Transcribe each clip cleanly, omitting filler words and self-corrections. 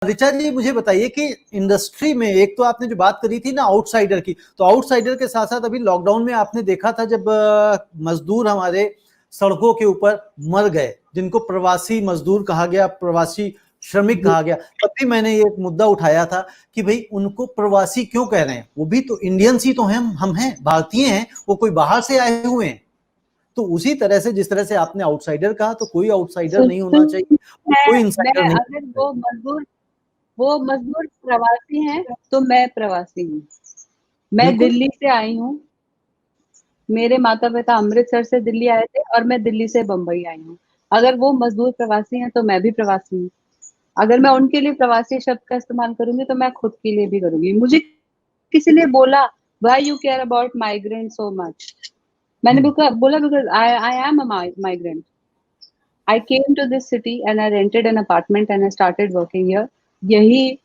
ऋचा जी मुझे बताइए कि इंडस्ट्री में एक तो आपने जो बात करी थी ना आउटसाइडर की, तो आउटसाइडर के साथ साथ अभी लॉकडाउन में आपने देखा था जब मजदूर हमारे सड़कों के ऊपर मर गए, जिनको प्रवासी मजदूर कहा गया, प्रवासी श्रमिक कहा गया, तब भी मैंने ये मुद्दा उठाया था कि भाई उनको प्रवासी क्यों कह रहे हैं, वो भी तो इंडियंस ही तो हैं, हम हैं, भारतीय हैं, वो कोई बाहर से आए हुए हैं। तो उसी तरह से जिस तरह से आपने आउटसाइडर कहा, तो कोई आउटसाइडर नहीं होना चाहिए, कोई इनसाइडर नहीं। अगर वो मजदूर प्रवासी हैं तो मैं प्रवासी हूँ। मैं दिल्ली से आई हूँ, मेरे माता पिता अमृतसर से दिल्ली आए थे और मैं दिल्ली से बम्बई आई हूँ। अगर वो मजदूर प्रवासी हैं तो मैं भी प्रवासी हूँ। अगर मैं उनके लिए प्रवासी शब्द का इस्तेमाल करूंगी तो मैं खुद के लिए भी करूंगी। मुझे किसी ने बोला why you care about migrant so much, मैंने बोला because I am a migrant. I came to this city and I rented an apartment and I started working here. यही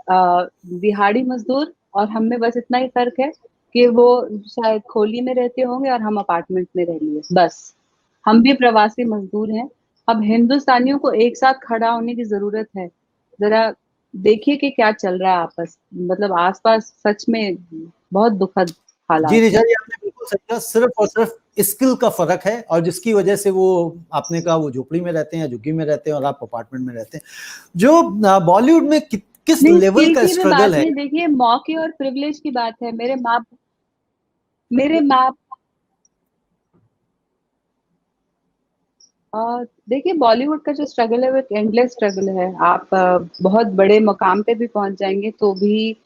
दिहाड़ी मजदूर और हम में बस इतना ही फर्क है कि वो शायद खोली में रहते होंगे और हम अपार्टमेंट में रह लिए, बस। हम भी प्रवासी मजदूर हैं। अब हिंदुस्तानियों को एक साथ खड़ा होने की जरूरत है। जरा देखिए कि क्या चल रहा है मतलब आसपास, सच में बहुत दुखद हालात। जी रिचा जी, आपने बिल्कुल सही कहा, सिर्फ और सिर्फ स्किल का फर्क है और जिसकी वजह से वो, आपने कहा वो झोपड़ी में रहते हैं या झुग्गी में रहते हैं और आप अपार्टमेंट में रहते हैं। जो बॉलीवुड में किस लेवल का स्ट्रगल है। देखिए मौके और प्रिविलेज की बात है। मेरे माँ देखिए बॉलीवुड का जो स्ट्रगल है वो एक एंडलेस स्ट्रगल है। आप बहुत बड़े मुकाम पे भी पहुंच जाएंगे तो भी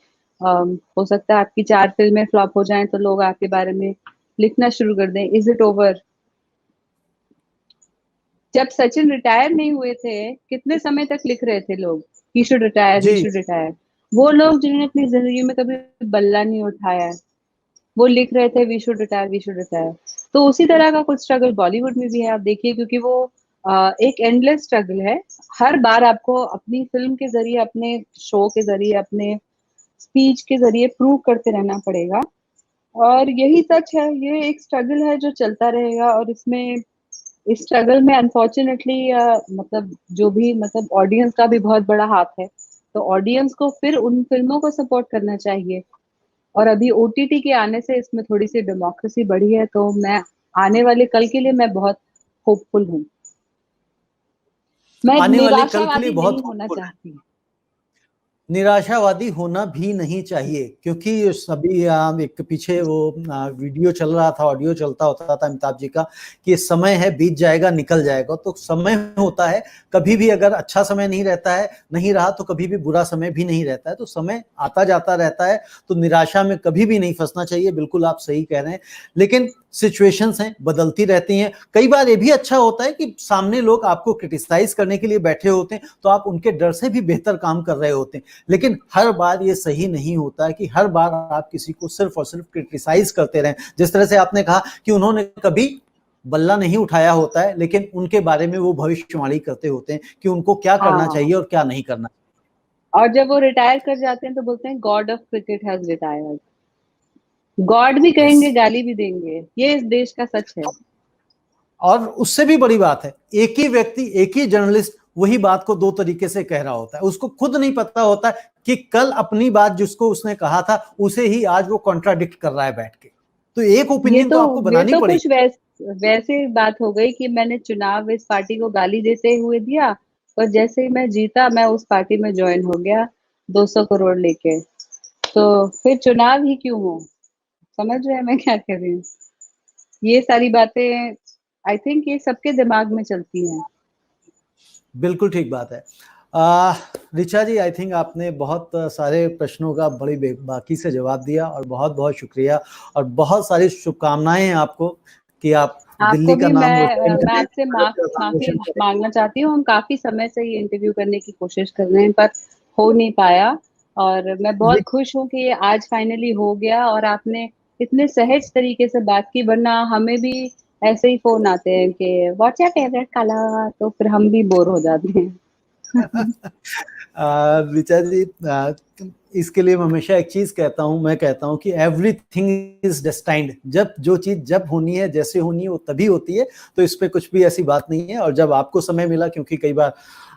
हो सकता है आपकी 4 फिल्में फ्लॉप हो जाएं तो लोग आपके बारे में लिखना शुरू कर दें, इज इट ओवर। जब सचिन रिटायर नहीं हुए थे कितने समय तक लिख रहे थे लोग, he should retire, he should retire. वो लोग जिन्होंने अपनी जिंदगी में कभी बल्ला नहीं उठाया है, वो लिख रहे थे we should retire, we should retire. तो उसी तरह का कुछ स्ट्रगल बॉलीवुड में भी है, आप देखिए, क्योंकि वो एक एंडलेस स्ट्रगल है। हर बार आपको अपनी फिल्म के जरिए, अपने शो के जरिए, अपने स्पीच के जरिए प्रूव करते रहना पड़ेगा। और यही सच है, ये एक स्ट्रगल है जो चलता रहेगा। और इस स्ट्रगल में अनफॉर्चुनेटली मतलब जो भी, मतलब ऑडियंस का भी बहुत बड़ा हाथ है। तो ऑडियंस को फिर उन फिल्मों को सपोर्ट करना चाहिए। और अभी ओटीटी के आने से इसमें थोड़ी सी डेमोक्रेसी बढ़ी है, तो मैं आने वाले कल के लिए मैं बहुत होपफुल हूँ। मैं आने वाले कल के लिए निराशावादी बहुत नहीं होना चाहती। निराशावादी होना भी नहीं चाहिए, क्योंकि सभी एक पीछे वो वीडियो चल रहा था, ऑडियो चलता होता था अमिताभ जी का कि समय है, बीत जाएगा, निकल जाएगा। तो समय होता है, कभी भी अगर अच्छा समय नहीं रहता है, नहीं रहा तो कभी भी बुरा समय भी नहीं रहता है। तो समय आता जाता रहता है, तो निराशा में कभी भी नहीं फंसना चाहिए। बिल्कुल आप सही कह रहे हैं, लेकिन सिचुएशंस हैं, बदलती रहती हैं। कई बार ये भी अच्छा होता है कि सामने लोग आपको क्रिटिसाइज करने के लिए बैठे होते हैं, तो आप उनके डर से भी बेहतर काम कर रहे होते हैं। लेकिन हर बार ये सही नहीं होता है कि हर बार आप किसी को सिर्फ और सिर्फ क्रिटिसाइज करते रहें। जिस तरह से आपने कहा कि उन्होंने कभी बल्ला नहीं उठाया होता है, लेकिन उनके बारे में वो भविष्यवाणी करते होते हैं कि उनको क्या करना चाहिए और क्या नहीं करना। और जब वो रिटायर कर जाते हैं तो बोलते हैं God of cricket has retired. God भी कहेंगे, गाली भी देंगे, ये इस देश का सच है। और उससे भी बड़ी बात है, एक ही व्यक्ति, एक ही जर्नलिस्ट वही बात को दो तरीके से कह रहा होता है। उसको खुद नहीं पता होता कि कल अपनी बात जिसको उसने कहा था उसे ही आज वो कॉन्ट्राडिक्ट कर रहा है बैठ के। तो एक ओपिनियन तो आपको बनानी पड़ेगी। कुछ वैसे बात हो गई कि मैंने चुनाव इस पार्टी को गाली देते हुए दिया और जैसे ही मैं जीता मैं उस पार्टी में ज्वाइन हो गया 200 करोड़ लेके। तो फिर चुनाव ही क्यों हो? समझ रहे हैं मैं क्या कह रही हूँ? ये सारी बातें आई थिंक ये सबके दिमाग में चलती हैं। बिल्कुल ठीक बात है। ऋचा जी, आई थिंक आपने बहुत सारे प्रश्नों का बड़ी बाकी से जवाब दिया और बहुत बहुत शुक्रिया और बहुत सारी शुभकामनाएं हैं आपको कि आप दिल्ली का नाम रोशन करें। मैं आपसे माफी मांगना चाहती हूँ। हम काफी समय से ये इंटरव्यू करने की कोशिश कर रहे हैं पर हो नहीं पाया और मैं बहुत खुश हूँ कि ये आज फाइनली हो गया और आपने इतने सहज तरीके से बात की। वरना हमें भी ऐसे ही फोन आते हैं कि व्हाट्स योर फेवरेट कलर, तो फिर हम भी बोर हो जाते हैं। ऋचा जी, इसके लिए मैं हमेशा एक चीज कहता हूं, मैं कहता हूं कि एवरीथिंग इज डेस्टाइन्ड। जब जो चीज जब होनी है, जैसे होनी है वो तभी होती है। तो इस पे कुछ भी ऐसी बात नहीं है। और जब आपको समय मिला, क्योंकि कई बार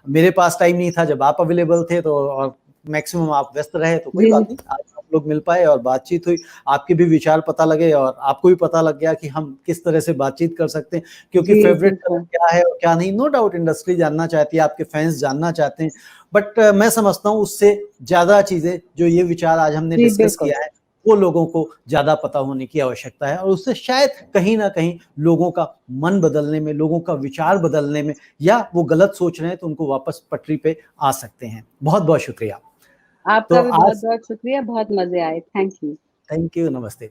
मेरे पास टाइम नहीं था जब आप अवेलेबल थे, तो और मैक्सिमम आप व्यस्त रहे, तो कोई जी, बात नहीं, आज हम लोग मिल पाए और बातचीत हुई, आपके भी विचार पता लगे और आपको भी पता लग गया कि हम किस तरह से बातचीत कर सकते हैं, क्योंकि जी, फेवरेट कलर बिल्कुल। क्या है और क्या नहीं, नो डाउट इंडस्ट्री जानना चाहती है, आपके फैन्स जानना चाहते हैं, बट मैं समझता हूँ उससे ज़्यादा चीज़ें जो ये विचार आज हमने जी, डिस्कस बिल्कुल। किया है, वो लोगों को ज़्यादा पता होने की आवश्यकता है और उससे शायद कहीं न कहीं लोगों का मन बदलने में, लोगों का विचार बदलने में, या वो गलत सोच रहे हैं तो उनको वापस पटरी पे आ सकते हैं। बहुत-बहुत शुक्रिया। तो आपका भी आज बहुत-बहुत शुक्रिया, बहुत मज़े आए। Thank you. थैंक यू, नमस्ते।